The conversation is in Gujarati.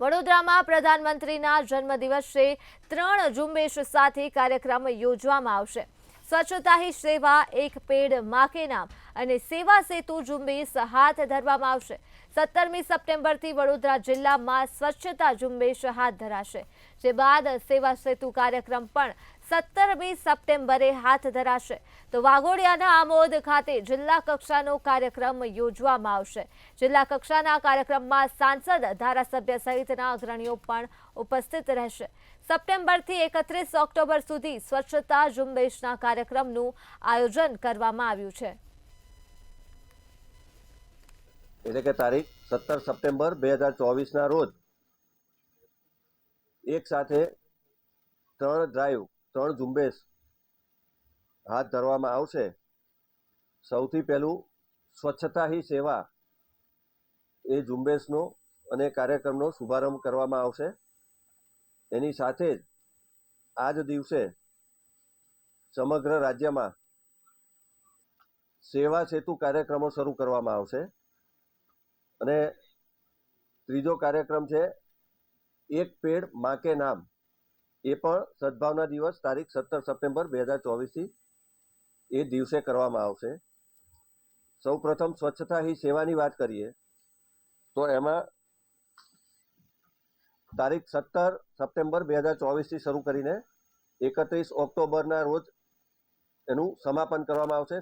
વડોદરામાં પ્રધાનમંત્રીના જન્મદિવસે 3 ઝુંબેશ સાથે કાર્યક્રમ યોજવામાં આવશે। સ્વચ્છતા હી સેવા, એક પેડ માં કે નામ અને સેવા સેતુ ઝુંબેશ હાથ ધરવામાં આવશે। 17મી સપ્ટેમ્બરથી વડોદરા જિલ્લામાં સ્વચ્છતા ઝુંબેશ હાથ ધરાશે, જે બાદ સેવા સેતુ કાર્યક્રમ પણ 17મી સપ્ટેમ્બરે હાથ ધરાશે। તો વાઘોડિયાના આમોદ ખાતે જિલ્લા કક્ષાનો કાર્યક્રમ યોજવામાં આવશે। જિલ્લા કક્ષાના કાર્યક્રમમાં સાંસદ, ધારાસભ્ય સહિતના અગ્રણીઓ પણ ઉપસ્થિત રહેશે। સપ્ટેમ્બરથી 31 ઓક્ટોબર સુધી સ્વચ્છતા ઝુંબેશના કાર્યક્રમનું આયોજન કરવામાં આવ્યું છે। એટલે કે તારીખ 17 સપ્ટેમ્બર 2024ના રોજ એક સાથે 3 ઝુંબેશ હાથ ધરવામાં આવશે। સૌથી પહેલું સ્વચ્છતા હી સેવા એ ઝુંબેશનો અને કાર્યક્રમનો શુભારંભ કરવામાં આવશે। એની સાથે જ આ જ દિવસે સમગ્ર રાજ્યમાં સેવા સેતુ કાર્યક્રમો શરૂ કરવામાં આવશે અને ત્રીજો કાર્યક્રમ છે એક પેડ માં કે નામ। એ પણ સદભાવના દિવસ તારીખ 17 સપ્ટેમ્બર 2024થી એ દિવસે કરવામાં આવશે। સૌ પ્રથમ સ્વચ્છતા હી સેવાની વાત કરીએ તો એમાં તારીખ 17 સપ્ટેમ્બર 2024થી શરૂ કરીને 31 ઓક્ટોબરના રોજ એનું સમાપન કરવામાં આવશે।